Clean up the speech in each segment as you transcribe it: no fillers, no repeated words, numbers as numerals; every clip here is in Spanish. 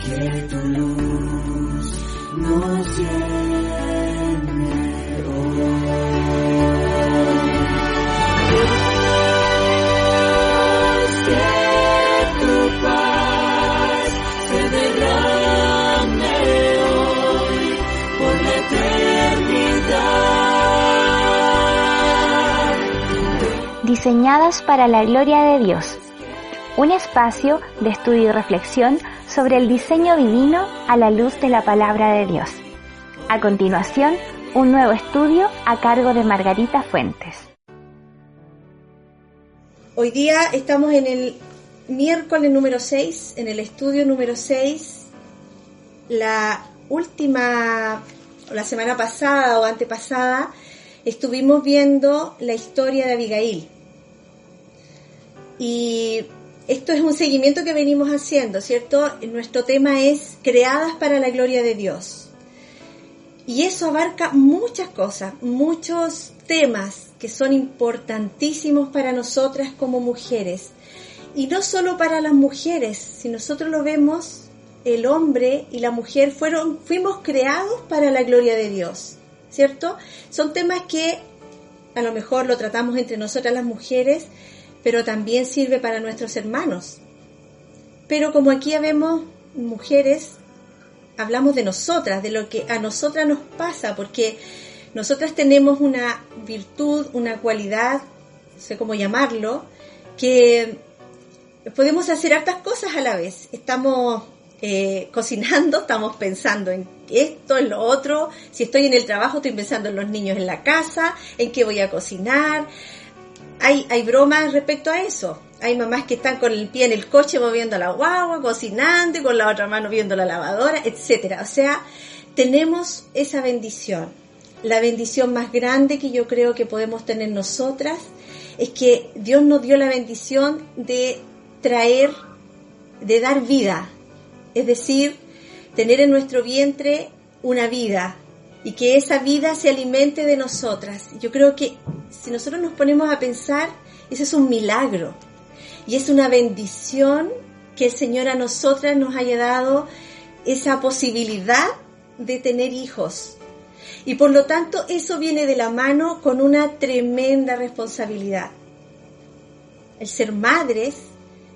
que tu luz nos llene hoy. Que tu paz se derrame hoy por la eternidad. Diseñadas para la gloria de Dios. Un espacio de estudio y reflexión sobre el diseño divino a la luz de la palabra de Dios. A continuación, un nuevo estudio a cargo de Margarita Fuentes. Hoy día estamos en el miércoles número 6, en el estudio número 6. La semana pasada o antepasada, estuvimos viendo la historia de Abigail. Y esto es un seguimiento que venimos haciendo, ¿cierto? Nuestro tema es creadas para la gloria de Dios. Y eso abarca muchas cosas, muchos temas que son importantísimos para nosotras como mujeres. Y no solo para las mujeres, si nosotros lo vemos, el hombre y la mujer fuimos creados para la gloria de Dios, ¿cierto? Son temas que a lo mejor lo tratamos entre nosotras las mujeres, pero también sirve para nuestros hermanos. Pero como aquí vemos mujeres, hablamos de nosotras, de lo que a nosotras nos pasa, porque nosotras tenemos una virtud, una cualidad, no sé cómo llamarlo, que podemos hacer hartas cosas a la vez. Estamos cocinando, estamos pensando en esto, en lo otro. Si estoy en el trabajo, estoy pensando en los niños en la casa, en qué voy a cocinar. Hay bromas respecto a eso. Hay mamás que están con el pie en el coche moviendo la guagua, cocinando, y con la otra mano viendo la lavadora, etcétera. O sea, tenemos esa bendición. La bendición más grande que yo creo que podemos tener nosotras es que Dios nos dio la bendición de dar vida. Es decir, tener en nuestro vientre una vida y que esa vida se alimente de nosotras. Yo creo que si nosotros nos ponemos a pensar, ese es un milagro. Y es una bendición que el Señor a nosotras nos haya dado esa posibilidad de tener hijos. Y por lo tanto, eso viene de la mano con una tremenda responsabilidad. El ser madres,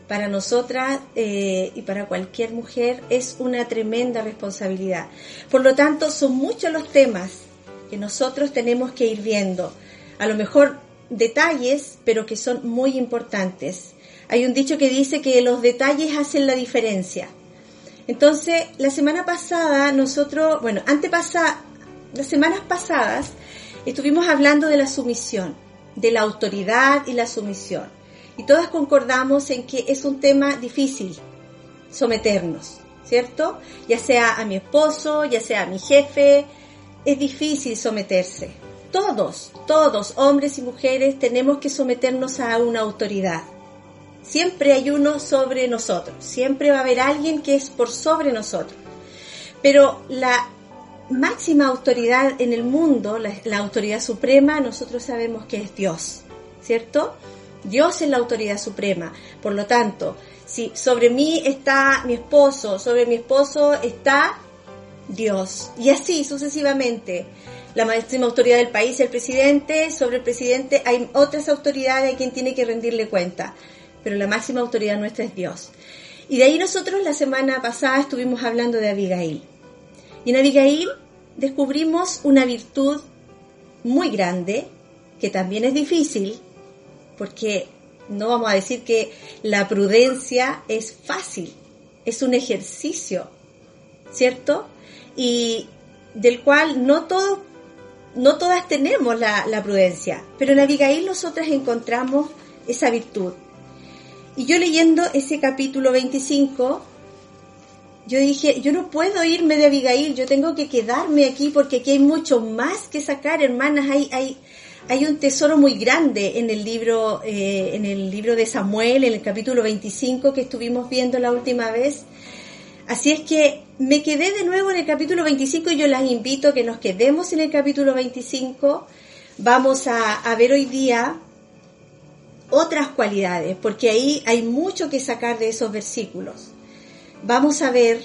para nosotras y para cualquier mujer, es una tremenda responsabilidad. Por lo tanto, son muchos los temas que nosotros tenemos que ir viendo. A lo mejor detalles, pero que son muy importantes. Hay un dicho que dice que los detalles hacen la diferencia. Entonces, las semanas pasadas, las semanas pasadas, estuvimos hablando de la sumisión, de la autoridad y la sumisión. Y todas concordamos en que es un tema difícil someternos, ¿cierto? Ya sea a mi esposo, ya sea a mi jefe, es difícil someterse. Todos, hombres y mujeres, tenemos que someternos a una autoridad. Siempre hay uno sobre nosotros, siempre va a haber alguien que es por sobre nosotros. Pero la máxima autoridad en el mundo, la autoridad suprema, nosotros sabemos que es Dios, ¿cierto? Dios es la autoridad suprema. Por lo tanto, si sobre mí está mi esposo, sobre mi esposo está Dios. Y así sucesivamente. La máxima autoridad del país es el presidente, sobre el presidente hay otras autoridades a quien tiene que rendirle cuenta. Pero la máxima autoridad nuestra es Dios. Y de ahí nosotros la semana pasada estuvimos hablando de Abigail. Y en Abigail descubrimos una virtud muy grande, que también es difícil, porque no vamos a decir que la prudencia es fácil, es un ejercicio, ¿cierto? Y del cual no todas tenemos la prudencia, pero en Abigail nosotras encontramos esa virtud. Y yo leyendo ese capítulo 25, yo dije, yo no puedo irme de Abigail, yo tengo que quedarme aquí porque aquí hay mucho más que sacar, hermanas. Hay un tesoro muy grande en el libro de Samuel, en el capítulo 25 que estuvimos viendo la última vez. Así es que me quedé de nuevo en el capítulo 25 y yo las invito a que nos quedemos en el capítulo 25. Vamos a ver hoy día otras cualidades, porque ahí hay mucho que sacar de esos versículos. Vamos a ver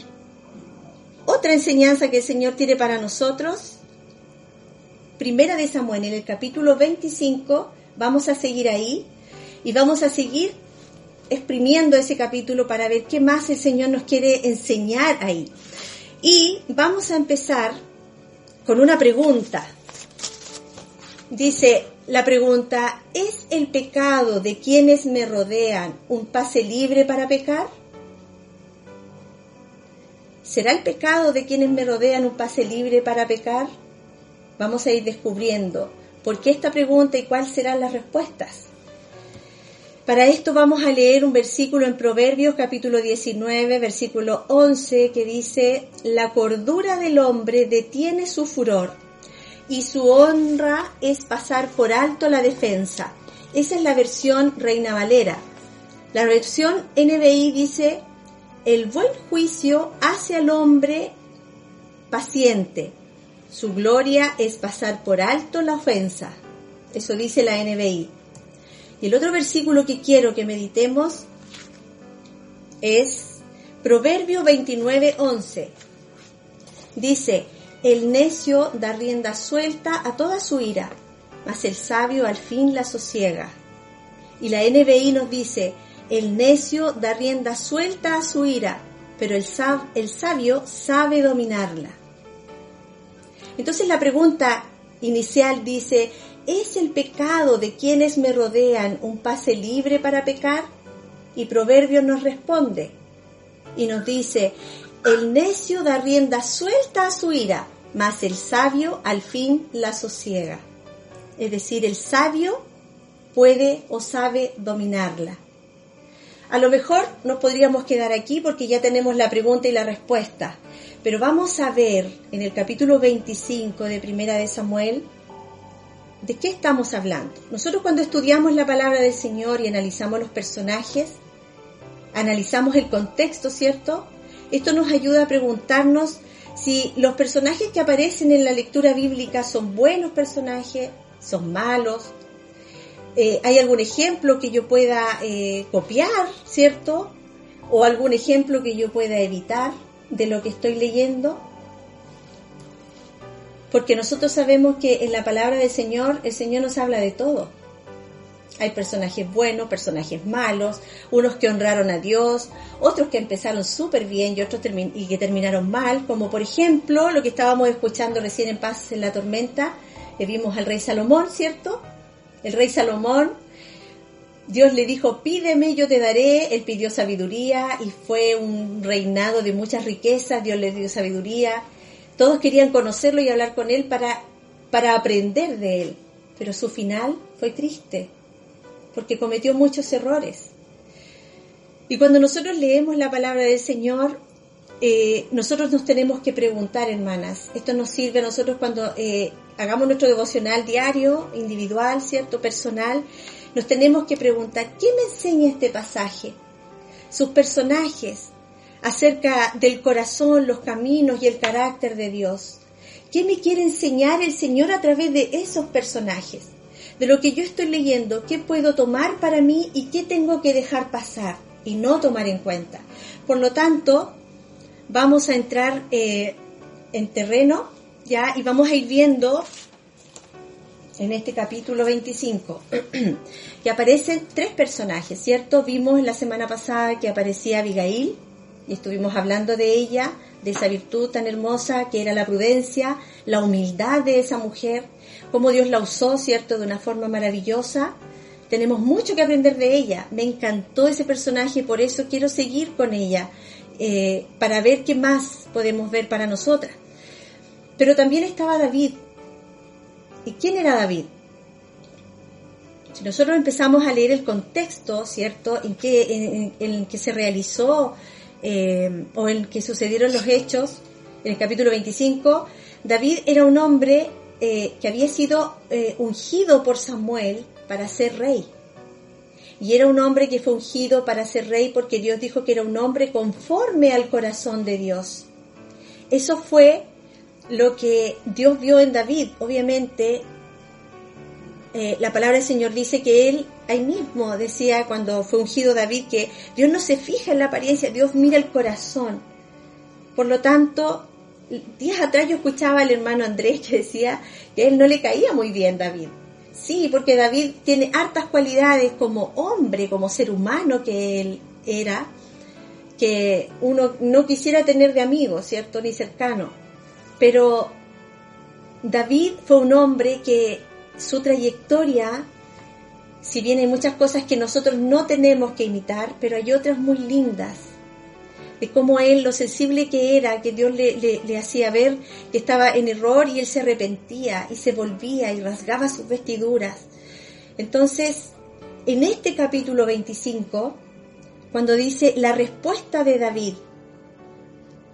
otra enseñanza que el Señor tiene para nosotros. Primera de Samuel, en el capítulo 25, vamos a seguir ahí y vamos a seguir exprimiendo ese capítulo para ver qué más el Señor nos quiere enseñar ahí. Y vamos a empezar con una pregunta. Dice la pregunta: ¿es el pecado de quienes me rodean un pase libre para pecar? ¿Será el pecado de quienes me rodean un pase libre para pecar? Vamos a ir descubriendo por qué esta pregunta y cuáles serán las respuestas. Para esto vamos a leer un versículo en Proverbios capítulo 19, versículo 11, que dice: la cordura del hombre detiene su furor, y su honra es pasar por alto la defensa. Esa es la versión Reina Valera. La versión NBI dice: el buen juicio hace al hombre paciente. Su gloria es pasar por alto la ofensa. Eso dice la NBI. Y el otro versículo que quiero que meditemos es Proverbio 29:11. Dice: el necio da rienda suelta a toda su ira, mas el sabio al fin la sosiega. Y la NBI nos dice: el necio da rienda suelta a su ira, pero el sabio sabe dominarla. Entonces la pregunta inicial dice: ¿es el pecado de quienes me rodean un pase libre para pecar? Y Proverbios nos responde y nos dice: el necio da rienda suelta a su ira, mas el sabio al fin la sosiega. Es decir, el sabio puede o sabe dominarla. A lo mejor nos podríamos quedar aquí porque ya tenemos la pregunta y la respuesta, pero vamos a ver en el capítulo 25 de Primera de Samuel de qué estamos hablando. Nosotros cuando estudiamos la palabra del Señor y analizamos los personajes, analizamos el contexto, ¿cierto? Esto nos ayuda a preguntarnos si los personajes que aparecen en la lectura bíblica son buenos personajes, son malos. ¿Hay algún ejemplo que yo pueda copiar, ¿cierto? ¿O algún ejemplo que yo pueda evitar de lo que estoy leyendo? Porque nosotros sabemos que en la palabra del Señor, el Señor nos habla de todo. Hay personajes buenos, personajes malos, unos que honraron a Dios, otros que empezaron súper bien y otros que terminaron mal, como por ejemplo lo que estábamos escuchando recién en Paz en la Tormenta. Vimos al rey Salomón, ¿cierto? El rey Salomón, Dios le dijo: pídeme, yo te daré. Él pidió sabiduría y fue un reinado de muchas riquezas. Dios le dio sabiduría. Todos querían conocerlo y hablar con él para aprender de él. Pero su final fue triste, porque cometió muchos errores. Y cuando nosotros leemos la palabra del Señor, nosotros nos tenemos que preguntar, hermanas. Esto nos sirve a nosotros cuando hagamos nuestro devocional diario, individual, ¿cierto? Personal. Nos tenemos que preguntar: ¿qué me enseña este pasaje? Sus personajes, acerca del corazón, los caminos y el carácter de Dios. ¿Qué me quiere enseñar el Señor a través de esos personajes? De lo que yo estoy leyendo, ¿qué puedo tomar para mí y qué tengo que dejar pasar y no tomar en cuenta? Por lo tanto, vamos a entrar en terreno ya y vamos a ir viendo en este capítulo 25 que aparecen 3 personajes, ¿cierto? Vimos la semana pasada que aparecía Abigail y estuvimos hablando de ella, de esa virtud tan hermosa que era la prudencia, la humildad de esa mujer, cómo Dios la usó, ¿cierto?, de una forma maravillosa. Tenemos mucho que aprender de ella. Me encantó ese personaje, por eso quiero seguir con ella, para ver qué más podemos ver para nosotras. Pero también estaba David. ¿Y quién era David? Si nosotros empezamos a leer el contexto, ¿cierto?, en que se realizó o en que sucedieron los hechos, en el capítulo 25, David era un hombre que había sido ungido por Samuel para ser rey. Y era un hombre que fue ungido para ser rey porque Dios dijo que era un hombre conforme al corazón de Dios. Eso fue lo que Dios vio en David. Obviamente, la palabra del Señor dice que él, ahí mismo decía cuando fue ungido David, que Dios no se fija en la apariencia, Dios mira el corazón. Por lo tanto, días atrás yo escuchaba al hermano Andrés que decía que a él no le caía muy bien David. Sí, porque David tiene hartas cualidades como hombre, como ser humano que él era, que uno no quisiera tener de amigo, ¿cierto? Ni cercano. Pero David fue un hombre que su trayectoria, si bien hay muchas cosas que nosotros no tenemos que imitar, pero hay otras muy lindas, de cómo él, lo sensible que era, que Dios le hacía ver que estaba en error y él se arrepentía y se volvía y rasgaba sus vestiduras. Entonces, en este capítulo 25, cuando dice la respuesta de David,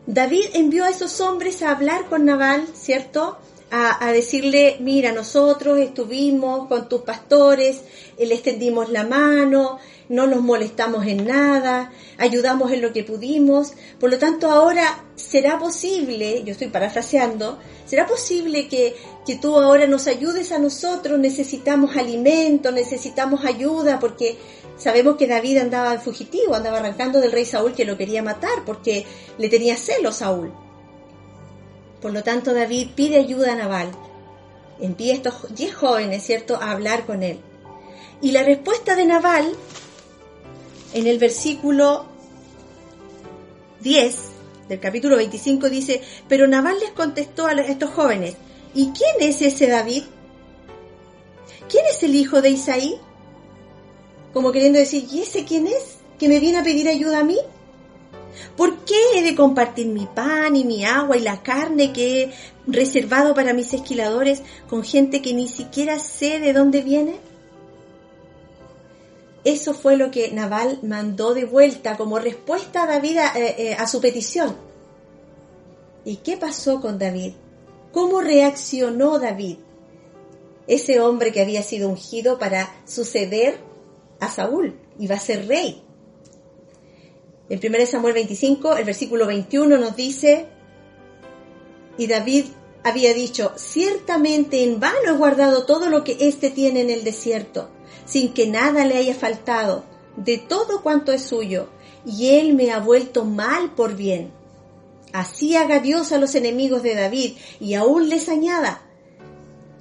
David envió a esos hombres a hablar con Nabal, ¿cierto?, a decirle, mira, nosotros estuvimos con tus pastores, le extendimos la mano, no nos molestamos en nada, ayudamos en lo que pudimos, por lo tanto ahora será posible, yo estoy parafraseando, será posible que tú ahora nos ayudes a nosotros, necesitamos alimento, necesitamos ayuda, porque sabemos que David andaba fugitivo, andaba arrancando del rey Saúl que lo quería matar, porque le tenía celos Saúl. Por lo tanto, David pide ayuda a Nabal. Envía a estos 10 jóvenes, ¿cierto?, a hablar con él. Y la respuesta de Nabal, en el versículo 10 del capítulo 25, dice, pero Nabal les contestó a estos jóvenes, ¿y quién es ese David? ¿Quién es el hijo de Isaí? Como queriendo decir, ¿y ese quién es? ¿Que me viene a pedir ayuda a mí? ¿Por qué he de compartir mi pan y mi agua y la carne que he reservado para mis esquiladores con gente que ni siquiera sé de dónde viene? Eso fue lo que Nabal mandó de vuelta como respuesta a David a su petición. ¿Y qué pasó con David? ¿Cómo reaccionó David? Ese hombre que había sido ungido para suceder a Saúl, iba a ser rey. En 1 Samuel 25, el versículo 21 nos dice, y David había dicho, ciertamente en vano he guardado todo lo que éste tiene en el desierto, sin que nada le haya faltado, de todo cuanto es suyo, y él me ha vuelto mal por bien. Así haga Dios a los enemigos de David, y aún les añada,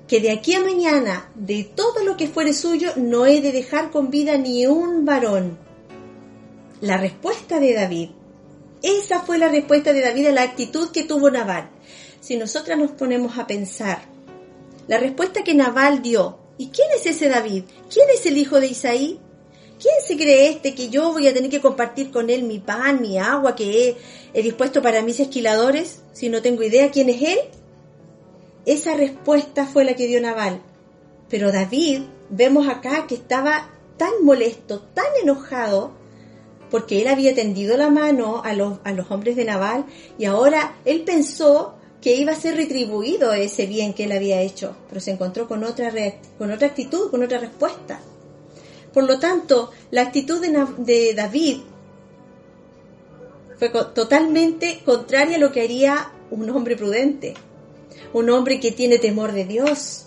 que de aquí a mañana, de todo lo que fuere suyo, no he de dejar con vida ni un varón. La respuesta de David, esa fue la respuesta de David a la actitud que tuvo Nabal. Si nosotras nos ponemos a pensar, la respuesta que Nabal dio, ¿y quién es ese David? ¿Quién es el hijo de Isaí? ¿Quién se cree que yo voy a tener que compartir con él mi pan, mi agua que he dispuesto para mis esquiladores, si no tengo idea quién es él? Esa respuesta fue la que dio Nabal. Pero David, vemos acá que estaba tan molesto, tan enojado, porque él había tendido la mano a los hombres de Nabal y ahora él pensó que iba a ser retribuido ese bien que él había hecho, pero se encontró con otra actitud, con otra respuesta. Por lo tanto, la actitud de David fue totalmente contraria a lo que haría un hombre prudente, un hombre que tiene temor de Dios,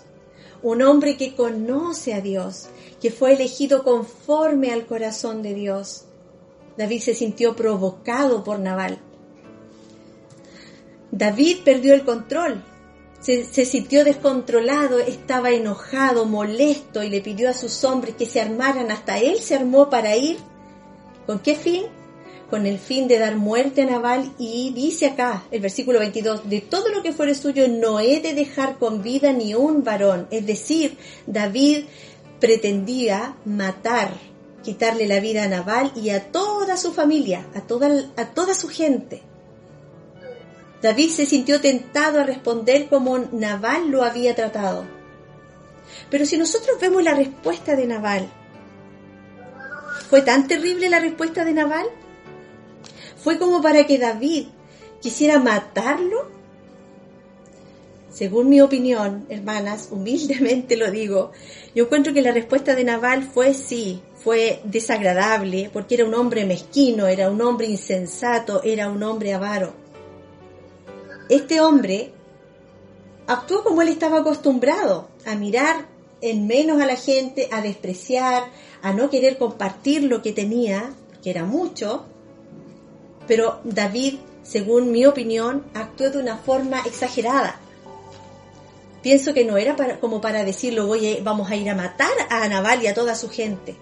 un hombre que conoce a Dios, que fue elegido conforme al corazón de Dios. David se sintió provocado por Nabal. David perdió el control, se sintió descontrolado, estaba enojado, molesto y le pidió a sus hombres que se armaran. Hasta él se armó para ir. ¿Con qué fin? Con el fin de dar muerte a Nabal. Y dice acá, el versículo 22, de todo lo que fuere suyo no he de dejar con vida ni un varón. Es decir, David pretendía matar, quitarle la vida a Nabal y a toda su familia, a toda su gente. David se sintió tentado a responder como Nabal lo había tratado. Pero si nosotros vemos la respuesta de Nabal, ¿fue tan terrible la respuesta de Nabal? ¿Fue como para que David quisiera matarlo? Según mi opinión, hermanas, humildemente lo digo, yo encuentro que la respuesta de Nabal fue desagradable, porque era un hombre mezquino, era un hombre insensato, era un hombre avaro. Este hombre actuó como él estaba acostumbrado, a mirar en menos a la gente, a despreciar, a no querer compartir lo que tenía, que era mucho, pero David según mi opinión, actuó de una forma exagerada. Pienso que no era como para decirlo, vamos a ir a matar a Nabal y a toda su gente,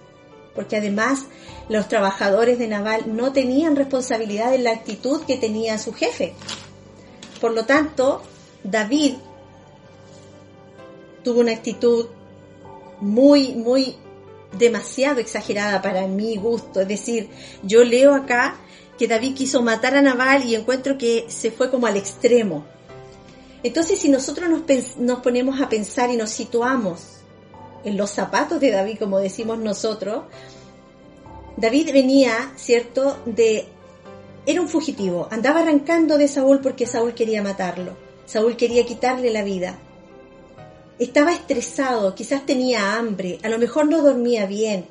porque además los trabajadores de Nabal no tenían responsabilidad en la actitud que tenía su jefe. Por lo tanto, David tuvo una actitud muy demasiado exagerada para mi gusto. Es decir, yo leo acá que David quiso matar a Nabal y encuentro que se fue como al extremo. Entonces, si nosotros nos ponemos a pensar y nos situamos en los zapatos de David, como decimos nosotros, David venía, ¿cierto?, era un fugitivo, andaba arrancando de Saúl porque Saúl quería matarlo, Saúl quería quitarle la vida. Estaba estresado, quizás tenía hambre, a lo mejor no dormía bien,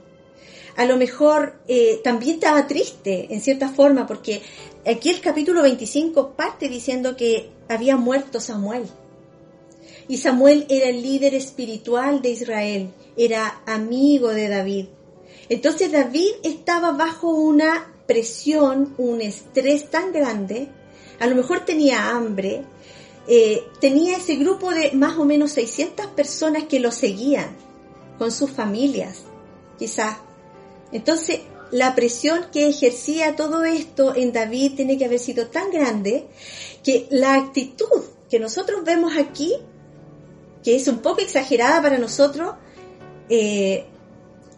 a lo mejor también estaba triste en cierta forma, porque aquí el capítulo 25 parte diciendo que había muerto Samuel. Y Samuel era el líder espiritual de Israel, era amigo de David. Entonces David estaba bajo una presión, un estrés tan grande, a lo mejor tenía hambre, tenía ese grupo de más o menos 600 personas que lo seguían, con sus familias, quizás. Entonces, la presión que ejercía todo esto en David tiene que haber sido tan grande que la actitud que nosotros vemos aquí, que es un poco exagerada para nosotros,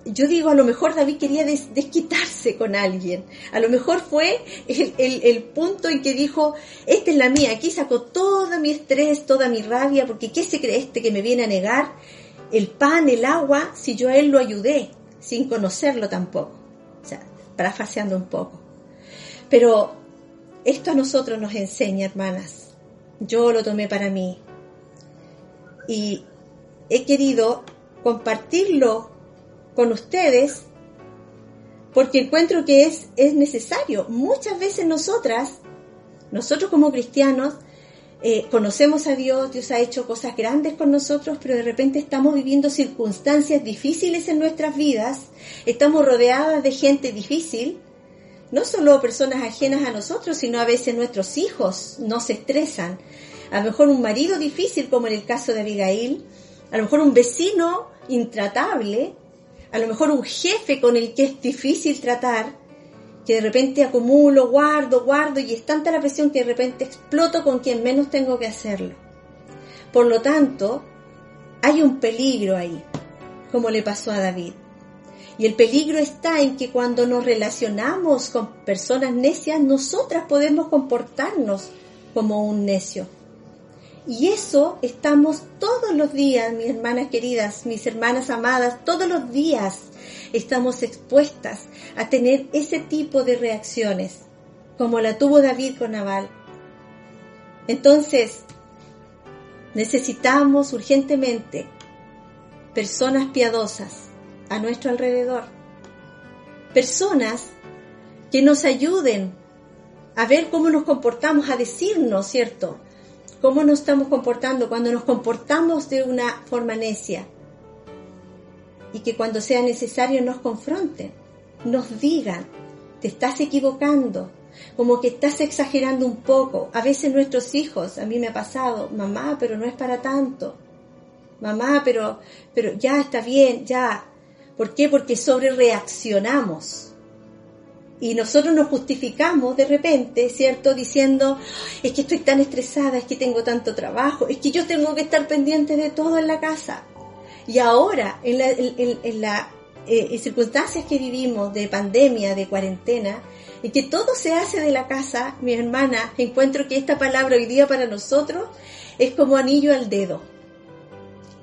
yo digo, a lo mejor David quería desquitarse con alguien. A lo mejor fue el punto en que dijo, esta es la mía, aquí saco todo mi estrés, toda mi rabia, porque ¿qué se cree que me viene a negar el pan, el agua, si yo a él lo ayudé, sin conocerlo tampoco? O sea, parafraseando un poco. Pero esto a nosotros nos enseña, hermanas. Yo lo tomé para mí. Y he querido compartirlo con ustedes porque encuentro que es necesario. Muchas veces nosotros como cristianos conocemos a Dios, Dios ha hecho cosas grandes con nosotros, pero de repente estamos viviendo circunstancias difíciles en nuestras vidas, estamos rodeadas de gente difícil, no solo personas ajenas a nosotros, sino a veces nuestros hijos nos estresan, a lo mejor un marido difícil como en el caso de Abigail, a lo mejor un vecino intratable, a lo mejor un jefe con el que es difícil tratar, que de repente acumulo, guardo y es tanta la presión que de repente exploto con quien menos tengo que hacerlo. Por lo tanto, hay un peligro ahí, como le pasó a David. Y el peligro está en que cuando nos relacionamos con personas necias, nosotras podemos comportarnos como un necio. Y eso estamos todos los días, mis hermanas queridas, mis hermanas amadas, todos los días estamos expuestas a tener ese tipo de reacciones, como la tuvo David con Nabal. Entonces, necesitamos urgentemente personas piadosas a nuestro alrededor, personas que nos ayuden a ver cómo nos comportamos, a decirnos, ¿cierto?, cómo nos estamos comportando cuando nos comportamos de una forma necia, y que cuando sea necesario nos confronten, nos digan, te estás equivocando, como que estás exagerando un poco. A veces nuestros hijos, a mí me ha pasado, mamá, pero no es para tanto, mamá, pero ya está bien, ya. ¿Por qué? Porque sobre reaccionamos. Y nosotros nos justificamos de repente, ¿cierto? Diciendo, es que estoy tan estresada, es que tengo tanto trabajo, es que yo tengo que estar pendiente de todo en la casa. Y ahora, en las circunstancias que vivimos de pandemia, de cuarentena, en que todo se hace de la casa, mis hermanas, encuentro que esta palabra hoy día para nosotros es como anillo al dedo.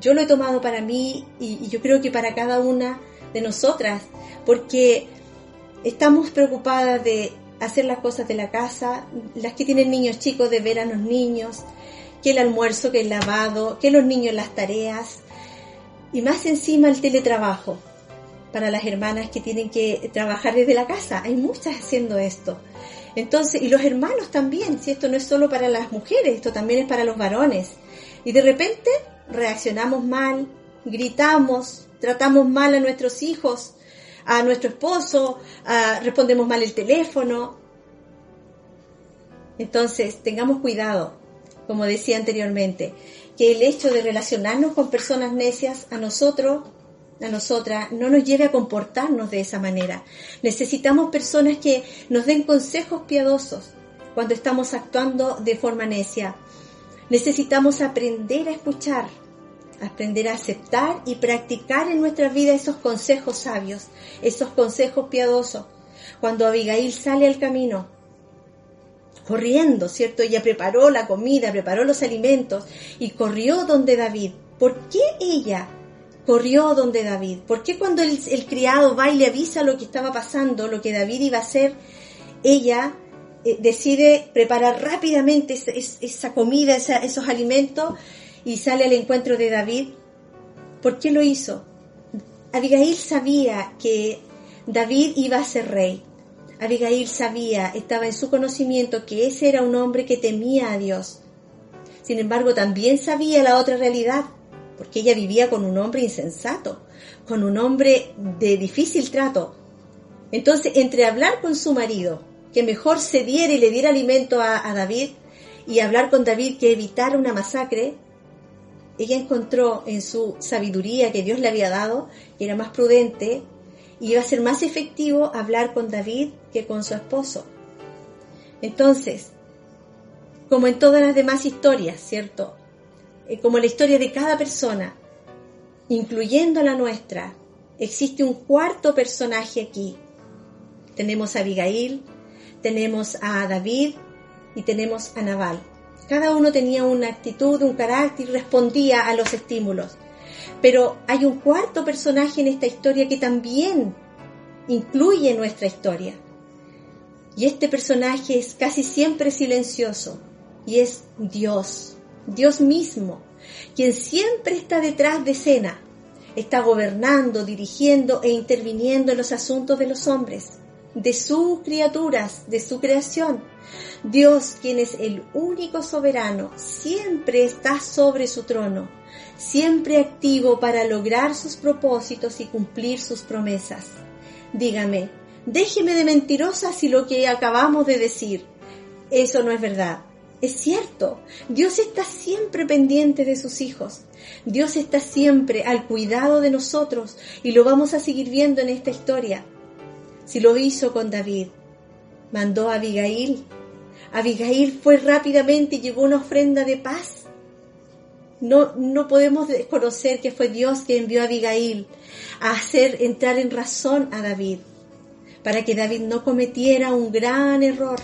Yo lo he tomado para mí y yo creo que para cada una de nosotras, porque estamos preocupadas de hacer las cosas de la casa, las que tienen niños chicos de ver a los niños, que el almuerzo, que el lavado, que los niños las tareas, y más encima el teletrabajo para las hermanas que tienen que trabajar desde la casa. Hay muchas haciendo esto. Entonces, y los hermanos también, si esto no es solo para las mujeres, esto también es para los varones. Y de repente reaccionamos mal, gritamos, tratamos mal a nuestros hijos, a nuestro esposo, respondemos mal el teléfono. Entonces, tengamos cuidado, como decía anteriormente, que el hecho de relacionarnos con personas necias a nosotras, no nos lleve a comportarnos de esa manera. Necesitamos personas que nos den consejos piadosos cuando estamos actuando de forma necia. Necesitamos aprender a escuchar, aprender a aceptar y practicar en nuestra vida esos consejos sabios, esos consejos piadosos. Cuando Abigail sale al camino, corriendo, ¿cierto? Ella preparó la comida, preparó los alimentos y corrió donde David. ¿Por qué ella corrió donde David? ¿Por qué cuando el criado va y le avisa lo que estaba pasando, lo que David iba a hacer, ella decide preparar rápidamente esa comida, esos alimentos y sale al encuentro de David? ¿Por qué lo hizo? Abigail sabía que David iba a ser rey. Abigail sabía, estaba en su conocimiento que ese era un hombre que temía a Dios. Sin embargo, también sabía la otra realidad, porque ella vivía con un hombre insensato, con un hombre de difícil trato. Entonces, entre hablar con su marido, que mejor cediera y le diera alimento a David, y hablar con David que evitara una masacre, ella encontró en su sabiduría que Dios le había dado, que era más prudente, y iba a ser más efectivo hablar con David que con su esposo. Entonces, como en todas las demás historias, ¿cierto? Como la historia de cada persona, incluyendo la nuestra, existe un cuarto personaje aquí. Tenemos a Abigail, tenemos a David y tenemos a Nabal. Cada uno tenía una actitud, un carácter y respondía a los estímulos. Pero hay un cuarto personaje en esta historia que también incluye nuestra historia. Y este personaje es casi siempre silencioso y es Dios, Dios mismo, quien siempre está detrás de escena, está gobernando, dirigiendo e interviniendo en los asuntos de los hombres, de sus criaturas, de su creación. Dios, quien es el único soberano, siempre está sobre su trono, siempre activo para lograr sus propósitos y cumplir sus promesas. Dígame, déjeme de mentirosa si lo que acabamos de decir, eso no es verdad. Es cierto, Dios está siempre pendiente de sus hijos. Dios está siempre al cuidado de nosotros y lo vamos a seguir viendo en esta historia. Si lo hizo con David, mandó a Abigail. Abigail fue rápidamente y llevó una ofrenda de paz. No podemos desconocer que fue Dios que envió a Abigail a hacer entrar en razón a David, para que David no cometiera un gran error.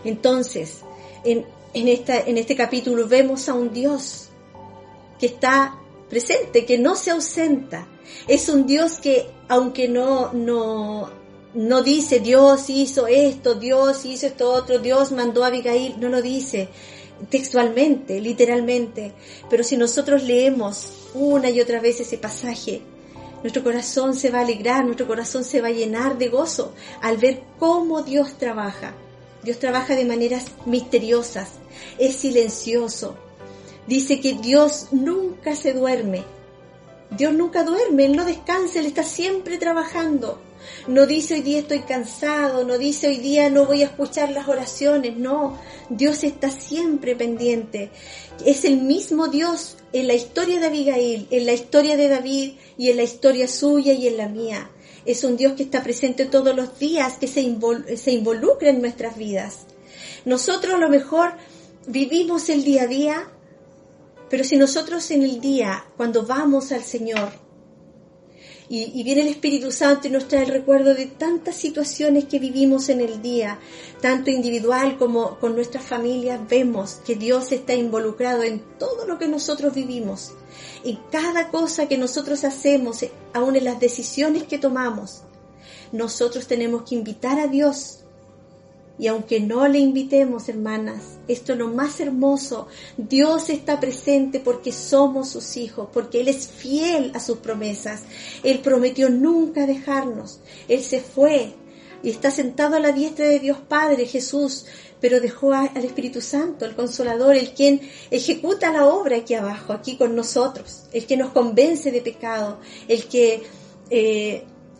Entonces, en este capítulo vemos a un Dios que está presente, que no se ausenta. Es un Dios que, aunque no dice Dios hizo esto, Dios hizo esto otro, Dios mandó a Abigail, no lo dice textualmente, literalmente, pero si nosotros leemos una y otra vez ese pasaje, nuestro corazón se va a alegrar, nuestro corazón se va a llenar de gozo al ver cómo Dios trabaja. Dios trabaja de maneras misteriosas, es silencioso. Dice que Dios nunca se duerme. Dios nunca duerme, Él no descansa, Él está siempre trabajando. No dice hoy día estoy cansado, no dice hoy día no voy a escuchar las oraciones, no. Dios está siempre pendiente. Es el mismo Dios en la historia de Abigail, en la historia de David y en la historia suya y en la mía. Es un Dios que está presente todos los días, que se involucra en nuestras vidas. Nosotros a lo mejor vivimos el día a día, pero si nosotros en el día, cuando vamos al Señor, y viene el Espíritu Santo y nos trae el recuerdo de tantas situaciones que vivimos en el día, tanto individual como con nuestras familias, vemos que Dios está involucrado en todo lo que nosotros vivimos, en cada cosa que nosotros hacemos, aún en las decisiones que tomamos. Nosotros tenemos que invitar a Dios. Y aunque no le invitemos, hermanas, esto es lo más hermoso. Dios está presente porque somos sus hijos, porque Él es fiel a sus promesas. Él prometió nunca dejarnos. Él se fue y está sentado a la diestra de Dios Padre, Jesús, pero dejó al Espíritu Santo, el Consolador, el quien ejecuta la obra aquí abajo, aquí con nosotros, el que nos convence de pecado, el que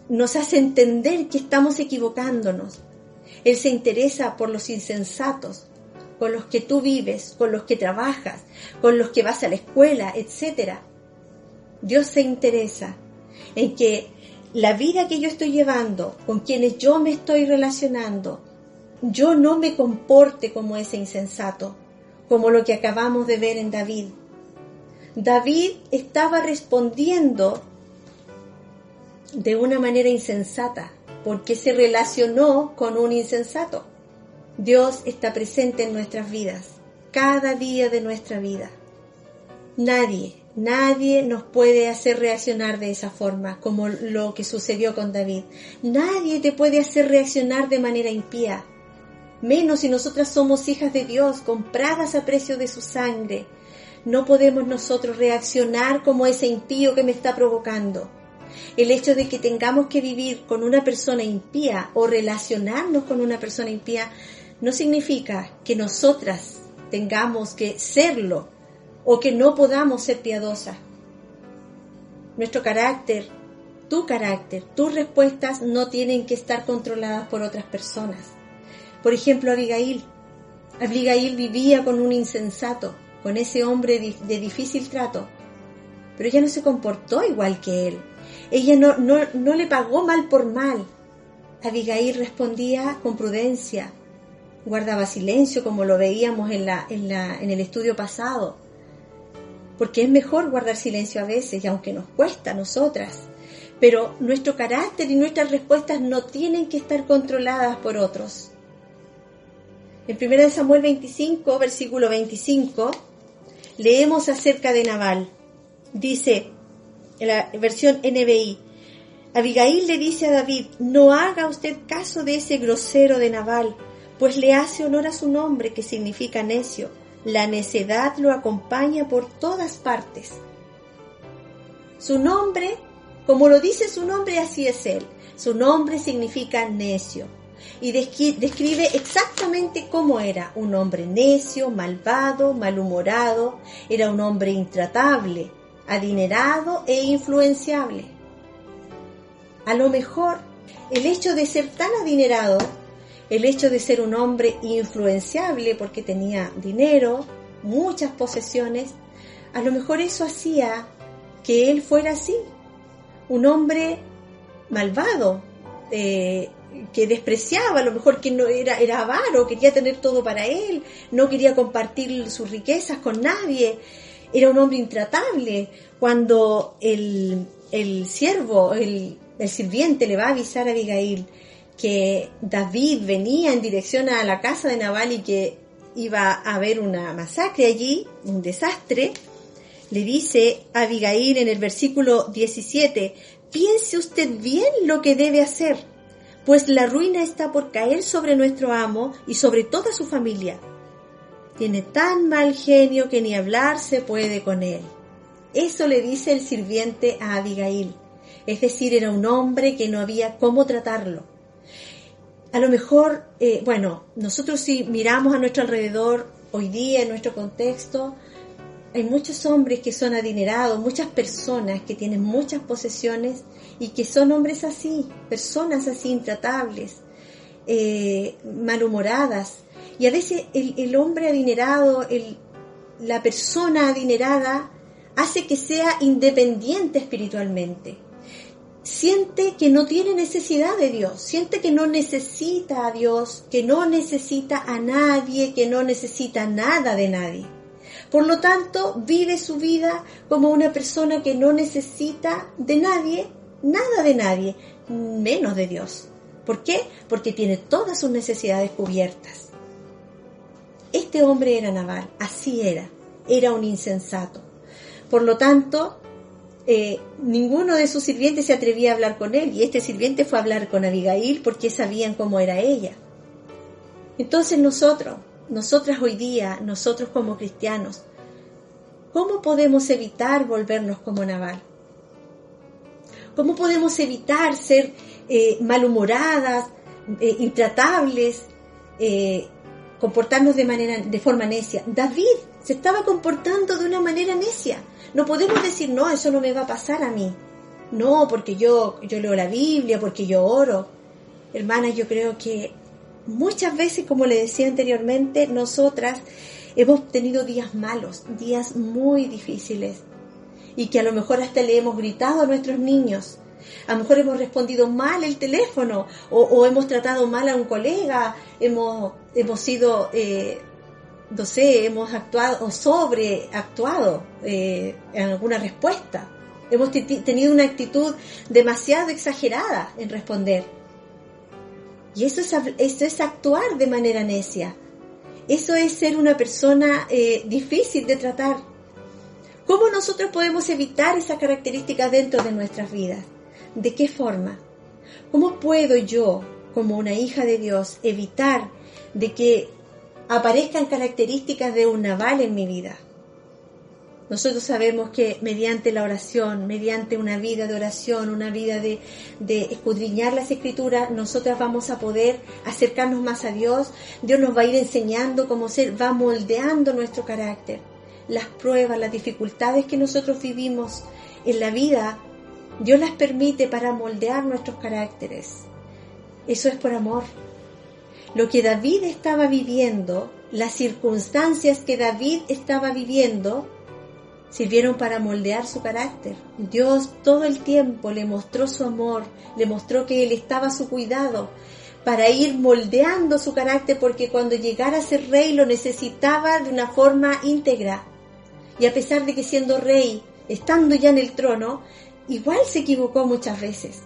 nos hace entender que estamos equivocándonos. Él se interesa por los insensatos, con los que tú vives, con los que trabajas, con los que vas a la escuela, etc. Dios se interesa en que la vida que yo estoy llevando, con quienes yo me estoy relacionando, yo no me comporte como ese insensato, como lo que acabamos de ver en David. David estaba respondiendo de una manera insensata, porque se relacionó con un insensato. Dios está presente en nuestras vidas, cada día de nuestra vida. Nadie nos puede hacer reaccionar de esa forma, como lo que sucedió con David. Nadie te puede hacer reaccionar de manera impía, menos si nosotras somos hijas de Dios, compradas a precio de su sangre. No podemos nosotros reaccionar como ese impío que me está provocando. El hecho de que tengamos que vivir con una persona impía o relacionarnos con una persona impía no significa que nosotras tengamos que serlo o que no podamos ser piadosas. Nuestro carácter, tus respuestas no tienen que estar controladas por otras personas. Por ejemplo, Abigail vivía con un insensato, con ese hombre de difícil trato, pero ella no se comportó igual que él. Ella no le pagó mal por mal. Abigail respondía con prudencia, guardaba silencio, como lo veíamos en el estudio pasado, porque es mejor guardar silencio a veces, y aunque nos cuesta a nosotras, pero nuestro carácter y nuestras respuestas no tienen que estar controladas por otros. En 1 Samuel 25, versículo 25, leemos acerca de Nabal. Dice, en la versión NBI, Abigail le dice a David: no haga usted caso de ese grosero de Nabal, pues le hace honor a su nombre, que significa necio. La necedad lo acompaña por todas partes. Su nombre, como lo dice su nombre, así es él. Su nombre significa necio. Y describe exactamente cómo era: un hombre necio, malvado, malhumorado. Era un hombre intratable, adinerado e influenciable. A lo mejor el hecho de ser tan adinerado, el hecho de ser un hombre influenciable porque tenía dinero, muchas posesiones, a lo mejor eso hacía que él fuera así, un hombre malvado, que despreciaba, a lo mejor que no era avaro, quería tener todo para él, no quería compartir sus riquezas con nadie, era un hombre intratable. Cuando el siervo, el sirviente le va a avisar a Abigail que David venía en dirección a la casa de Nabal y que iba a haber una masacre allí, un desastre, le dice a Abigail en el versículo 17: piense usted bien lo que debe hacer, pues la ruina está por caer sobre nuestro amo y sobre toda su familia. Tiene tan mal genio que ni hablar se puede con él. Eso le dice el sirviente a Abigail. Es decir, era un hombre que no había cómo tratarlo. A lo mejor, nosotros si miramos a nuestro alrededor, hoy día en nuestro contexto, hay muchos hombres que son adinerados, muchas personas que tienen muchas posesiones y que son hombres así, personas así intratables, malhumoradas. Y a veces el hombre adinerado, la persona adinerada, hace que sea independiente espiritualmente. Siente que no tiene necesidad de Dios, siente que no necesita a Dios, que no necesita a nadie, que no necesita nada de nadie. Por lo tanto, vive su vida como una persona que no necesita de nadie, nada de nadie, menos de Dios. ¿Por qué? Porque tiene todas sus necesidades cubiertas. Este hombre era Nabal, así era un insensato. Por lo tanto, ninguno de sus sirvientes se atrevía a hablar con él, y este sirviente fue a hablar con Abigail porque sabían cómo era ella. Entonces nosotras hoy día, nosotros como cristianos, ¿cómo podemos evitar volvernos como Nabal? ¿Cómo podemos evitar ser malhumoradas, intratables, comportarnos de forma necia? David se estaba comportando de una manera necia. No podemos decir, no, eso no me va a pasar a mí. No, porque yo leo la Biblia, porque yo oro. Hermanas, yo creo que muchas veces, como le decía anteriormente, nosotras hemos tenido días malos, días muy difíciles, y que a lo mejor hasta le hemos gritado a nuestros niños. A lo mejor hemos respondido mal el teléfono, o hemos tratado mal a un colega, hemos sido, no sé, hemos actuado o sobreactuado en alguna respuesta. Hemos tenido una actitud demasiado exagerada en responder. Y eso es actuar de manera necia. Eso es ser una persona difícil de tratar. ¿Cómo nosotros podemos evitar esas características dentro de nuestras vidas? ¿De qué forma? ¿Cómo puedo yo, como una hija de Dios, evitar de que aparezcan características de un Nabal en mi vida? Nosotros sabemos que mediante la oración, mediante una vida de oración, una vida de escudriñar las Escrituras, nosotras vamos a poder acercarnos más a Dios. Dios nos va a ir enseñando cómo ser, va moldeando nuestro carácter. Las pruebas, las dificultades que nosotros vivimos en la vida, Dios las permite para moldear nuestros caracteres. Eso es por amor. Lo que David estaba viviendo, las circunstancias que David estaba viviendo, sirvieron para moldear su carácter. Dios todo el tiempo le mostró su amor, le mostró que Él estaba a su cuidado, para ir moldeando su carácter, porque cuando llegara a ser rey lo necesitaba de una forma íntegra. Y a pesar de que siendo rey, estando ya en el trono, igual se equivocó muchas veces.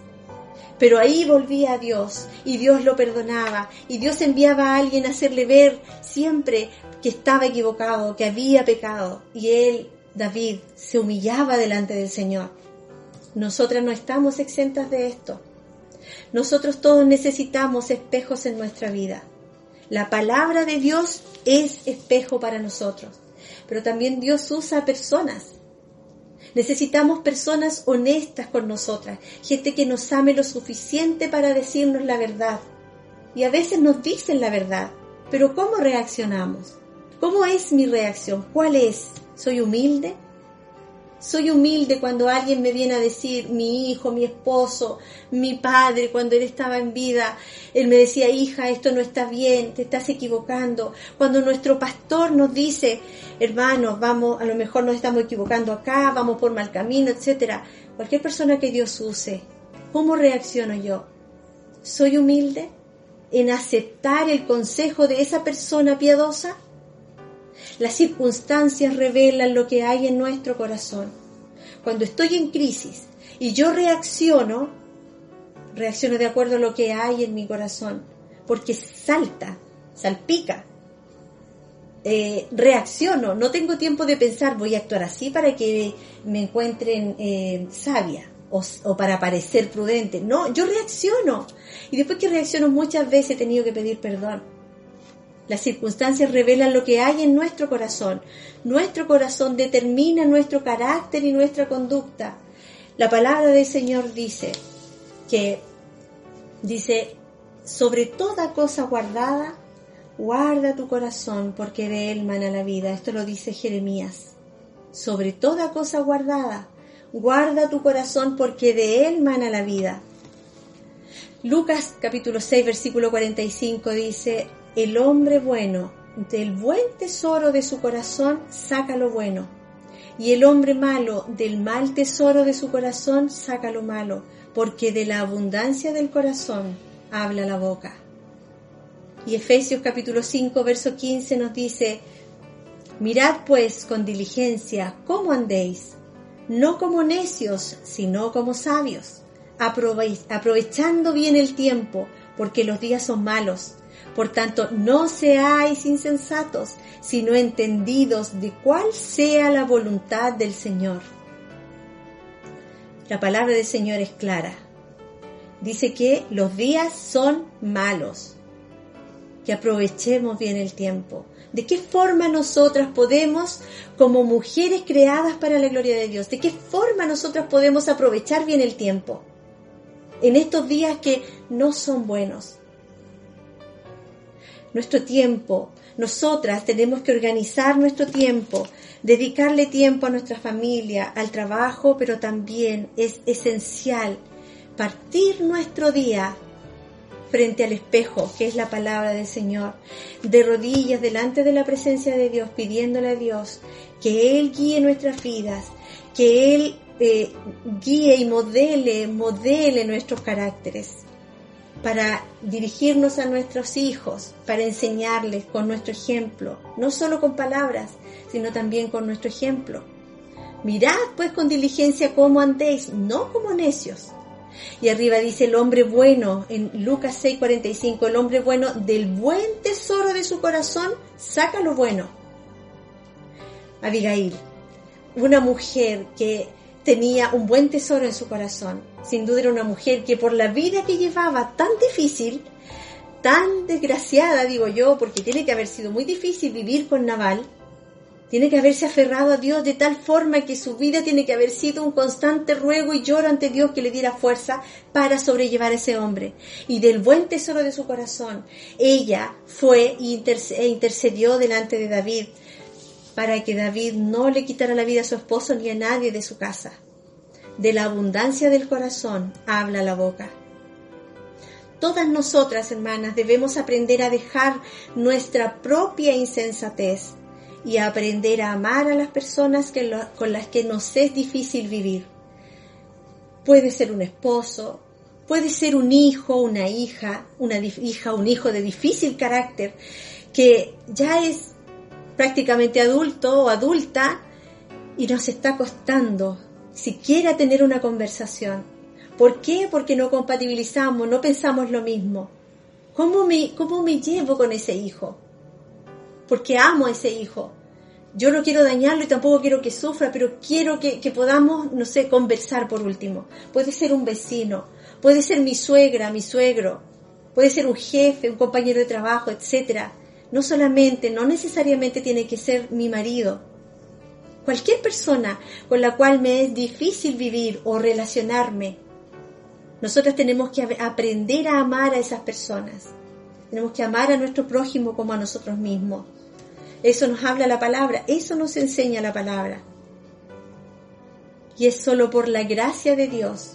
Pero ahí volvía a Dios, y Dios lo perdonaba, y Dios enviaba a alguien a hacerle ver siempre que estaba equivocado, que había pecado, y él, David, se humillaba delante del Señor. Nosotras no estamos exentas de esto. Nosotros todos necesitamos espejos en nuestra vida. La palabra de Dios es espejo para nosotros, pero también Dios usa personas. Necesitamos personas honestas con nosotras, gente que nos ame lo suficiente para decirnos la verdad. Y a veces nos dicen la verdad, pero ¿cómo reaccionamos? ¿Cómo es mi reacción? ¿Cuál es? ¿Soy humilde? Soy humilde cuando alguien me viene a decir, mi hijo, mi esposo, mi padre, cuando él estaba en vida, él me decía, hija, esto no está bien, te estás equivocando. Cuando nuestro pastor nos dice, hermanos, vamos, a lo mejor nos estamos equivocando acá, vamos por mal camino, etcétera. Cualquier persona que Dios use, ¿cómo reacciono yo? ¿Soy humilde en aceptar el consejo de esa persona piadosa? Las circunstancias revelan lo que hay en nuestro corazón. Cuando estoy en crisis y yo reacciono de acuerdo a lo que hay en mi corazón, porque salpica. Reacciono, no tengo tiempo de pensar, voy a actuar así para que me encuentren sabia o para parecer prudente. No, yo reacciono. Y después que reacciono muchas veces he tenido que pedir perdón. Las circunstancias revelan lo que hay en nuestro corazón. Nuestro corazón determina nuestro carácter y nuestra conducta. La palabra del Señor dice, sobre toda cosa guardada, guarda tu corazón, porque de él mana la vida. Esto lo dice Jeremías. Sobre toda cosa guardada, guarda tu corazón, porque de él mana la vida. Lucas capítulo 6, versículo 45 dice, el hombre bueno, del buen tesoro de su corazón saca lo bueno, y el hombre malo, del mal tesoro de su corazón saca lo malo, porque de la abundancia del corazón habla la boca. Y Efesios capítulo 5, verso 15 nos dice, mirad pues con diligencia cómo andéis, no como necios, sino como sabios, aprovechando bien el tiempo, porque los días son malos. Por tanto, no seáis insensatos, sino entendidos de cuál sea la voluntad del Señor. La palabra del Señor es clara. Dice que los días son malos, que aprovechemos bien el tiempo. ¿De qué forma nosotras podemos, como mujeres creadas para la gloria de Dios, de qué forma nosotras podemos aprovechar bien el tiempo en estos días que no son buenos? Nuestro tiempo, nosotras tenemos que organizar nuestro tiempo, dedicarle tiempo a nuestra familia, al trabajo, pero también es esencial partir nuestro día frente al espejo, que es la palabra del Señor, de rodillas delante de la presencia de Dios, pidiéndole a Dios que Él guíe nuestras vidas, que Él guíe y modele nuestros caracteres, para dirigirnos a nuestros hijos, para enseñarles con nuestro ejemplo, no solo con palabras, sino también con nuestro ejemplo. Mirad pues con diligencia cómo andéis, no como necios. Y arriba dice el hombre bueno, en Lucas 6:45, el hombre bueno del buen tesoro de su corazón saca lo bueno. Abigail, una mujer que tenía un buen tesoro en su corazón. Sin duda era una mujer que por la vida que llevaba tan difícil, tan desgraciada, digo yo, porque tiene que haber sido muy difícil vivir con Nabal, tiene que haberse aferrado a Dios de tal forma que su vida tiene que haber sido un constante ruego y lloro ante Dios que le diera fuerza para sobrellevar a ese hombre. Y del buen tesoro de su corazón, ella fue e intercedió delante de David para que David no le quitara la vida a su esposo ni a nadie de su casa. De la abundancia del corazón habla la boca. Todas nosotras, hermanas, debemos aprender a dejar nuestra propia insensatez y a aprender a amar a las personas con las que nos es difícil vivir. Puede ser un esposo, puede ser un hijo, una hija, un hijo de difícil carácter, que ya es prácticamente adulto o adulta y nos está costando siquiera tener una conversación. ¿Por qué? Porque no compatibilizamos, no pensamos lo mismo. ¿Cómo me llevo con ese hijo? Porque amo a ese hijo. Yo no quiero dañarlo y tampoco quiero que sufra, pero quiero que podamos, no sé, conversar por último. Puede ser un vecino, puede ser mi suegra, mi suegro, puede ser un jefe, un compañero de trabajo, etcétera. No necesariamente tiene que ser mi marido. Cualquier persona con la cual me es difícil vivir o relacionarme, nosotros tenemos que aprender a amar a esas personas. Tenemos que amar a nuestro prójimo como a nosotros mismos. Eso nos habla la palabra, eso nos enseña la palabra. Y es solo por la gracia de Dios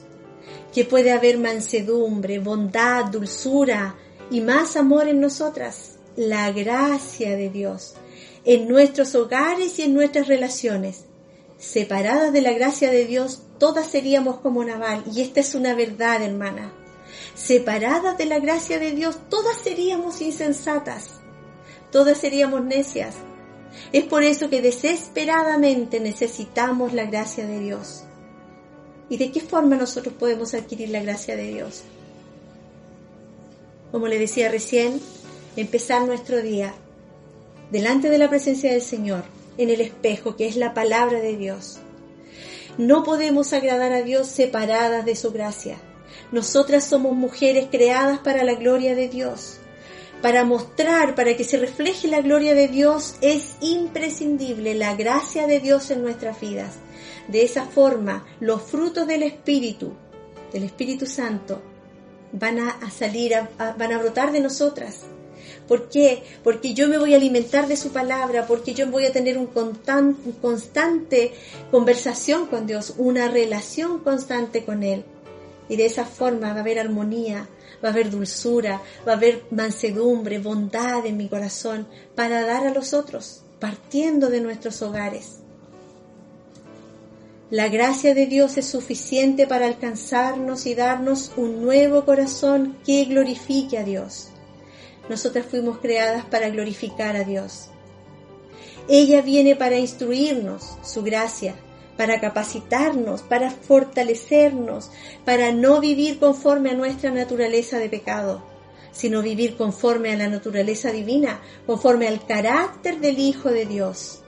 que puede haber mansedumbre, bondad, dulzura y más amor en nosotras. La gracia de Dios en nuestros hogares y en nuestras relaciones. Separadas de la gracia de Dios, todas seríamos como Nabal, y esta es una verdad, hermana. Separadas de la gracia de Dios, todas seríamos insensatas, todas seríamos necias. Es por eso que desesperadamente necesitamos la gracia de Dios. ¿Y de qué forma nosotros podemos adquirir la gracia de Dios? Como le decía recién, empezar nuestro día delante de la presencia del Señor, en el espejo, que es la palabra de Dios. No podemos agradar a Dios separadas de su gracia. Nosotras somos mujeres creadas para la gloria de Dios. Para mostrar, para que se refleje la gloria de Dios, es imprescindible la gracia de Dios en nuestras vidas. De esa forma, los frutos del Espíritu Santo, van a salir, van a brotar de nosotras. ¿Por qué? Porque yo me voy a alimentar de su palabra, porque yo voy a tener un constante conversación con Dios, una relación constante con Él. Y de esa forma va a haber armonía, va a haber dulzura, va a haber mansedumbre, bondad en mi corazón para dar a los otros, partiendo de nuestros hogares. La gracia de Dios es suficiente para alcanzarnos y darnos un nuevo corazón que glorifique a Dios. Nosotras fuimos creadas para glorificar a Dios. Ella viene para instruirnos, su gracia, para capacitarnos, para fortalecernos, para no vivir conforme a nuestra naturaleza de pecado, sino vivir conforme a la naturaleza divina, conforme al carácter del Hijo de Dios,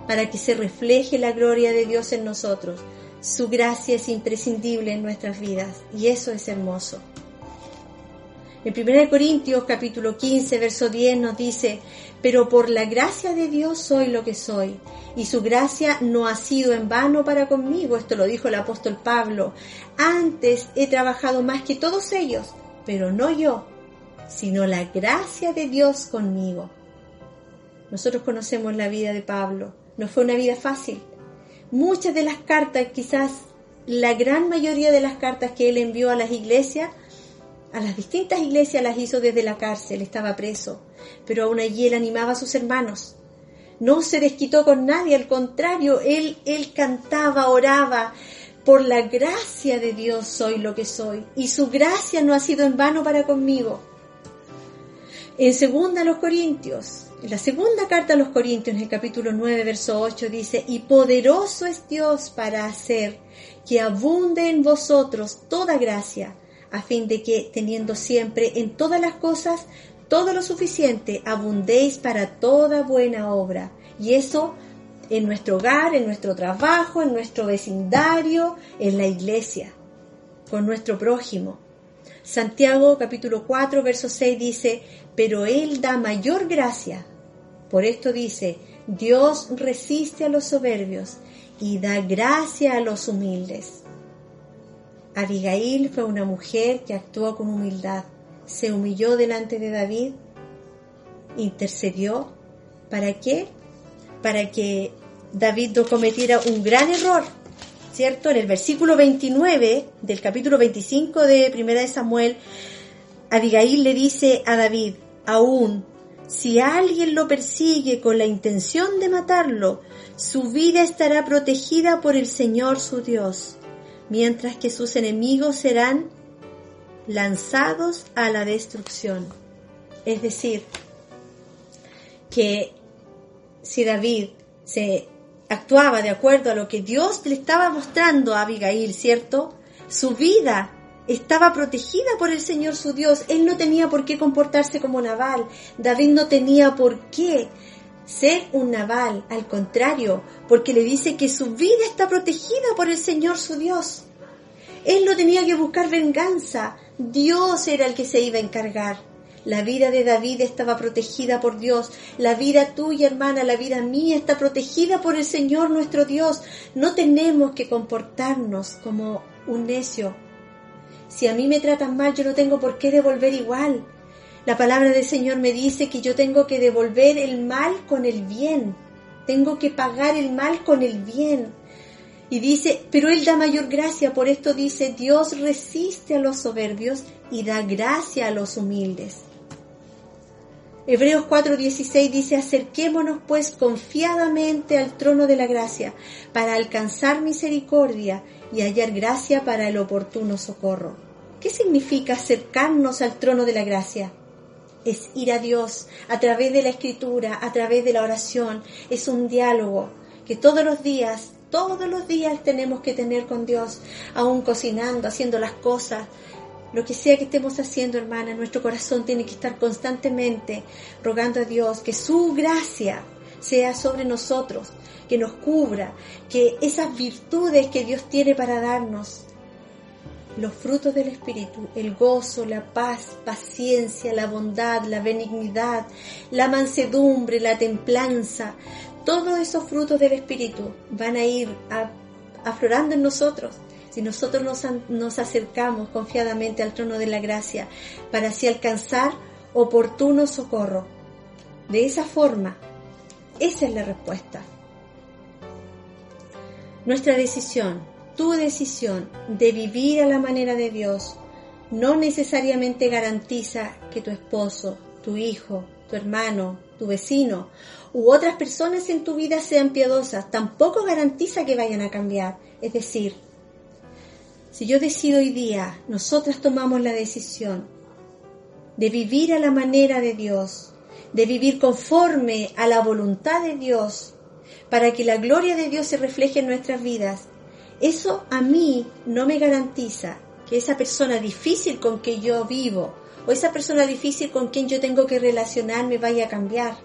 para que se refleje la gloria de Dios en nosotros. Su gracia es imprescindible en nuestras vidas y eso es hermoso. En 1 Corintios capítulo 15, verso 10 nos dice: pero por la gracia de Dios soy lo que soy, y su gracia no ha sido en vano para conmigo. Esto lo dijo el apóstol Pablo. Antes he trabajado más que todos ellos, pero no yo, sino la gracia de Dios conmigo. Nosotros conocemos la vida de Pablo. No fue una vida fácil. Muchas de las cartas, quizás la gran mayoría de las cartas que él envió a las iglesias, A las distintas iglesias las hizo desde la cárcel, estaba preso, pero aún allí él animaba a sus hermanos. No se desquitó con nadie, al contrario, él cantaba, oraba. Por la gracia de Dios soy lo que soy, y su gracia no ha sido en vano para conmigo. En la segunda carta a los Corintios, en el capítulo 9, verso 8, dice: y poderoso es Dios para hacer que abunde en vosotros toda gracia, a fin de que, teniendo siempre en todas las cosas todo lo suficiente, abundéis para toda buena obra. Y eso en nuestro hogar, en nuestro trabajo, en nuestro vecindario, en la iglesia, con nuestro prójimo. Santiago capítulo 4, verso 6 dice: pero Él da mayor gracia. Por esto dice: Dios resiste a los soberbios y da gracia a los humildes. Abigail fue una mujer que actuó con humildad, se humilló delante de David, intercedió. ¿Para qué? Para que David no cometiera un gran error, ¿cierto? En el versículo 29 del capítulo 25 de 1 de Samuel, Abigail le dice a David: aún si alguien lo persigue con la intención de matarlo, su vida estará protegida por el Señor su Dios, mientras que sus enemigos serán lanzados a la destrucción. Es decir, que si David se actuaba de acuerdo a lo que Dios le estaba mostrando a Abigail, ¿cierto? Su vida estaba protegida por el Señor su Dios. Él no tenía por qué comportarse como Nabal. David no tenía por qué ser un Nabal, al contrario, porque le dice que su vida está protegida por el Señor su Dios. Él no tenía que buscar venganza, Dios era el que se iba a encargar. La vida de David estaba protegida por Dios. La vida tuya, hermana, la vida mía está protegida por el Señor nuestro Dios. No tenemos que comportarnos como un necio. Si a mí me tratan mal, yo no tengo por qué devolver igual. La palabra del Señor me dice que yo tengo que devolver el mal con el bien. Tengo que pagar el mal con el bien. Y dice, pero Él da mayor gracia. Por esto dice: Dios resiste a los soberbios y da gracia a los humildes. Hebreos 4:16 dice: acerquémonos pues confiadamente al trono de la gracia, para alcanzar misericordia y hallar gracia para el oportuno socorro. ¿Qué significa acercarnos al trono de la gracia? Es ir a Dios a través de la Escritura, a través de la oración. Es un diálogo que todos los días tenemos que tener con Dios, aún cocinando, haciendo las cosas. Lo que sea que estemos haciendo, hermana, nuestro corazón tiene que estar constantemente rogando a Dios que su gracia sea sobre nosotros, que nos cubra, que esas virtudes que Dios tiene para darnos, los frutos del Espíritu, el gozo, la paz, paciencia, la bondad, la benignidad, la mansedumbre, la templanza, todos esos frutos del Espíritu van a ir aflorando en nosotros si nosotros nos acercamos confiadamente al trono de la gracia para así alcanzar oportuno socorro. De esa forma, esa es la respuesta. Nuestra decisión, tu decisión de vivir a la manera de Dios no necesariamente garantiza que tu esposo, tu hijo, tu hermano, tu vecino u otras personas en tu vida sean piadosas. Tampoco garantiza que vayan a cambiar. Es decir, si yo decido hoy día, nosotras tomamos la decisión de vivir a la manera de Dios, de vivir conforme a la voluntad de Dios, para que la gloria de Dios se refleje en nuestras vidas, eso a mí no me garantiza que esa persona difícil con que yo vivo o esa persona difícil con quien yo tengo que relacionarme vaya a cambiar.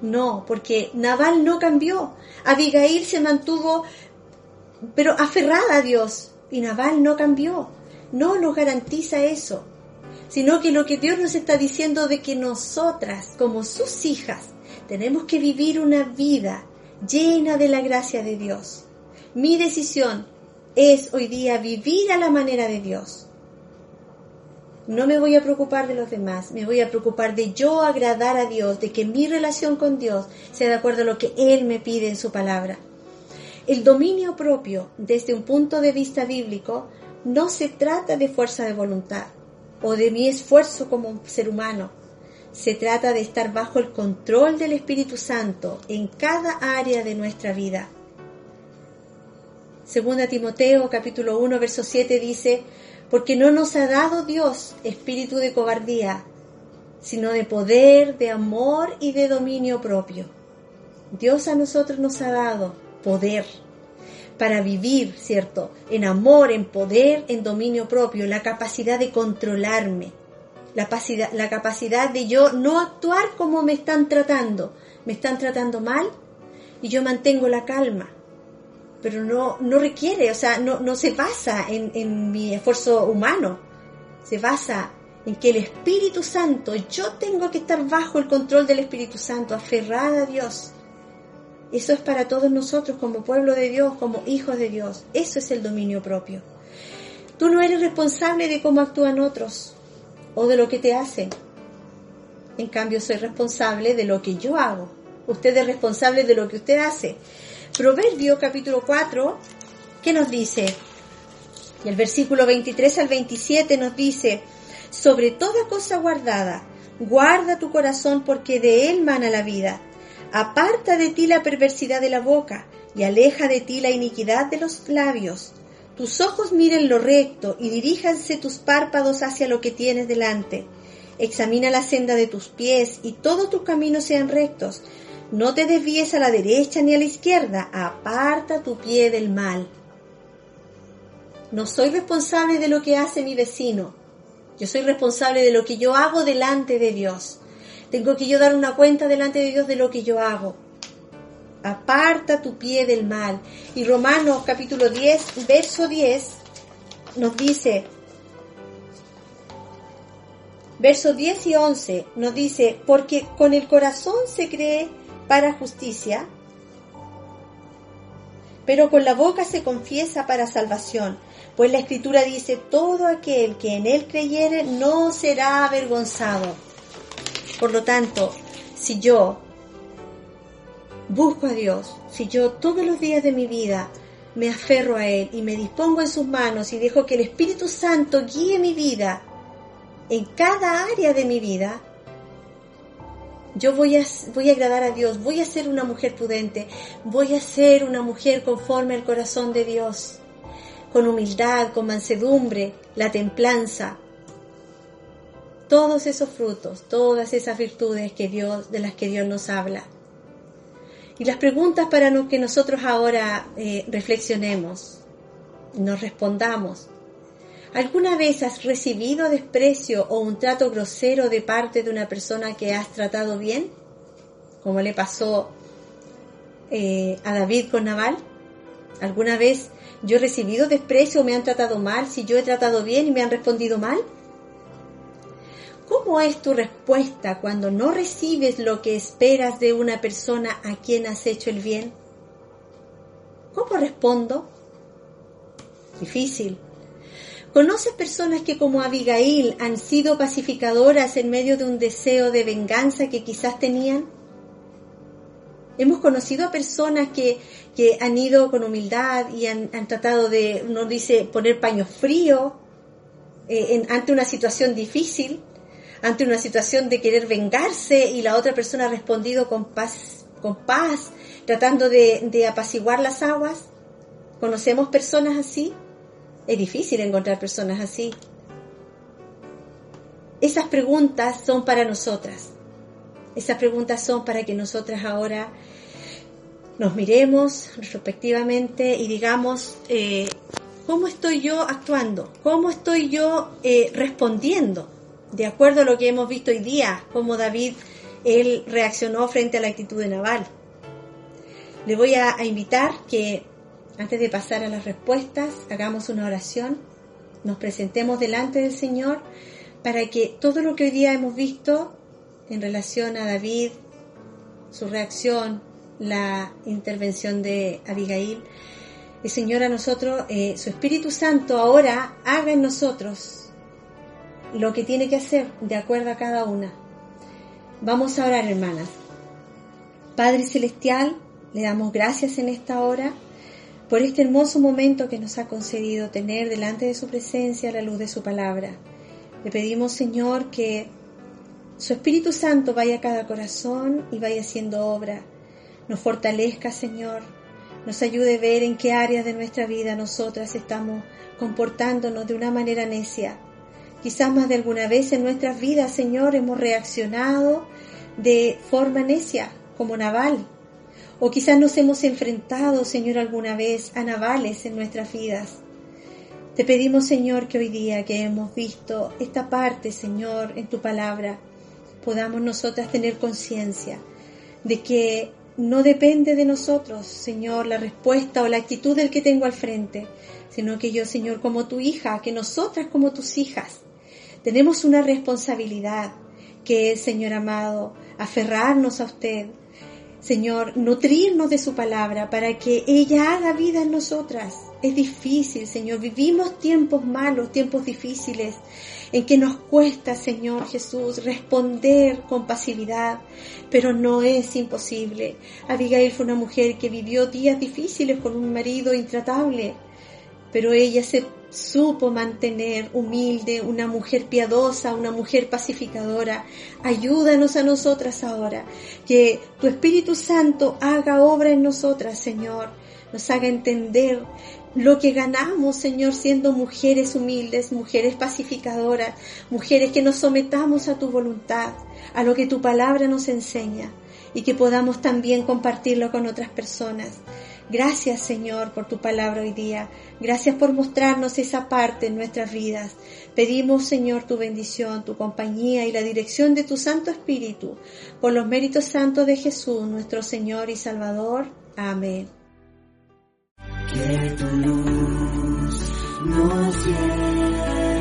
No, porque Nabal no cambió. Abigail se mantuvo pero aferrada a Dios, y Nabal no cambió. No nos garantiza eso, sino que lo que Dios nos está diciendo de que nosotras, como sus hijas, tenemos que vivir una vida llena de la gracia de Dios. Mi decisión es hoy día vivir a la manera de Dios. No me voy a preocupar de los demás, me voy a preocupar de yo agradar a Dios, de que mi relación con Dios sea de acuerdo a lo que Él me pide en su palabra. El dominio propio, desde un punto de vista bíblico, no se trata de fuerza de voluntad o de mi esfuerzo como ser humano. Se trata de estar bajo el control del Espíritu Santo en cada área de nuestra vida. Segunda Timoteo capítulo 1 verso 7 dice: porque no nos ha dado Dios espíritu de cobardía, sino de poder, de amor y de dominio propio. Dios a nosotros nos ha dado poder para vivir, ¿cierto? En amor, en poder, en dominio propio, la capacidad de controlarme, la capacidad de yo no actuar como me están tratando mal y yo mantengo la calma. Pero no requiere, no se basa en mi esfuerzo humano, se basa en que el Espíritu Santo, yo tengo que estar bajo el control del Espíritu Santo, aferrada a Dios. Eso es para todos nosotros como pueblo de Dios, como hijos de Dios. Eso es el dominio propio. Tú no eres responsable de cómo actúan otros o de lo que te hacen. En cambio, soy responsable de lo que yo hago. Usted es responsable de lo que usted hace. Proverbios capítulo 4, ¿qué nos dice? Y el versículo 23 al 27 nos dice: sobre toda cosa guardada, guarda tu corazón, porque de él mana la vida. Aparta de ti la perversidad de la boca, y aleja de ti la iniquidad de los labios. Tus ojos miren lo recto, y diríjanse tus párpados hacia lo que tienes delante. Examina la senda de tus pies, y todos tus caminos sean rectos. No te desvíes a la derecha ni a la izquierda, aparta tu pie del mal. No soy responsable de lo que hace mi vecino. Yo soy responsable de lo que yo hago delante de Dios. Tengo que yo dar una cuenta delante de Dios de lo que yo hago. Aparta tu pie del mal. Y Romanos capítulo 10, verso 10, nos dice, versos 10 y 11, nos dice: porque con el corazón se cree para justicia, pero con la boca se confiesa para salvación. Pues la Escritura dice: todo aquel que en él creyere no será avergonzado. Por lo tanto, si yo busco a Dios, si yo todos los días de mi vida me aferro a Él y me dispongo en sus manos y dejo que el Espíritu Santo guíe mi vida en cada área de mi vida, yo voy a agradar a Dios, voy a ser una mujer prudente, voy a ser una mujer conforme al corazón de Dios, con humildad, con mansedumbre, la templanza, todos esos frutos, todas esas virtudes de las que Dios nos habla. Y las preguntas para que nosotros ahora reflexionemos, nos respondamos: ¿alguna vez has recibido desprecio o un trato grosero de parte de una persona que has tratado bien? Como le pasó a David con Nabal. ¿Alguna vez yo he recibido desprecio o me han tratado mal si yo he tratado bien y me han respondido mal? ¿Cómo es tu respuesta cuando no recibes lo que esperas de una persona a quien has hecho el bien? ¿Cómo respondo? Difícil. ¿Conoces personas que, como Abigail, han sido pacificadoras en medio de un deseo de venganza que quizás tenían? Hemos conocido a personas que han ido con humildad y han tratado de, uno dice, poner paños fríos ante una situación difícil, ante una situación de querer vengarse, y la otra persona ha respondido con paz, tratando de apaciguar las aguas. ¿Conocemos personas así? Es difícil encontrar personas así. Esas preguntas son para nosotras. Esas preguntas son para que nosotras ahora nos miremos retrospectivamente y digamos, ¿cómo estoy yo actuando? ¿Cómo estoy yo respondiendo? De acuerdo a lo que hemos visto hoy día, cómo David, él reaccionó frente a la actitud de Nabal. Le voy a invitar que antes de pasar a las respuestas, hagamos una oración, nos presentemos delante del Señor para que todo lo que hoy día hemos visto en relación a David, su reacción, la intervención de Abigail, el Señor a nosotros, su Espíritu Santo ahora haga en nosotros lo que tiene que hacer de acuerdo a cada una. Vamos a orar, hermanas. Padre Celestial, le damos gracias en esta hora por este hermoso momento que nos ha concedido tener delante de su presencia la luz de su palabra. Le pedimos, Señor, que su Espíritu Santo vaya a cada corazón y vaya haciendo obra. Nos fortalezca, Señor. Nos ayude a ver en qué áreas de nuestra vida nosotras estamos comportándonos de una manera necia. Quizás más de alguna vez en nuestras vidas, Señor, hemos reaccionado de forma necia, como Nabal. O quizás nos hemos enfrentado, Señor, alguna vez a Nabales en nuestras vidas. Te pedimos, Señor, que hoy día que hemos visto esta parte, Señor, en tu palabra, podamos nosotras tener conciencia de que no depende de nosotros, Señor, la respuesta o la actitud del que tengo al frente, sino que yo, Señor, como tu hija, que nosotras como tus hijas, tenemos una responsabilidad que es, Señor amado, aferrarnos a usted, Señor, nutrirnos de su palabra para que ella haga vida en nosotras. Es difícil, Señor, vivimos tiempos malos, tiempos difíciles, en que nos cuesta, Señor Jesús, responder con pasividad, pero no es imposible. Abigail fue una mujer que vivió días difíciles con un marido intratable, pero ella se supo mantener humilde, una mujer piadosa, una mujer pacificadora. Ayúdanos a nosotras ahora, que tu Espíritu Santo haga obra en nosotras, Señor, nos haga entender lo que ganamos, Señor, siendo mujeres humildes, mujeres pacificadoras, mujeres que nos sometamos a tu voluntad, a lo que tu palabra nos enseña, y que podamos también compartirlo con otras personas. Gracias, Señor, por tu palabra hoy día. Gracias por mostrarnos esa parte en nuestras vidas. Pedimos, Señor, tu bendición, tu compañía y la dirección de tu Santo Espíritu, por los méritos santos de Jesús, nuestro Señor y Salvador. Amén. Que tu luz nos llene.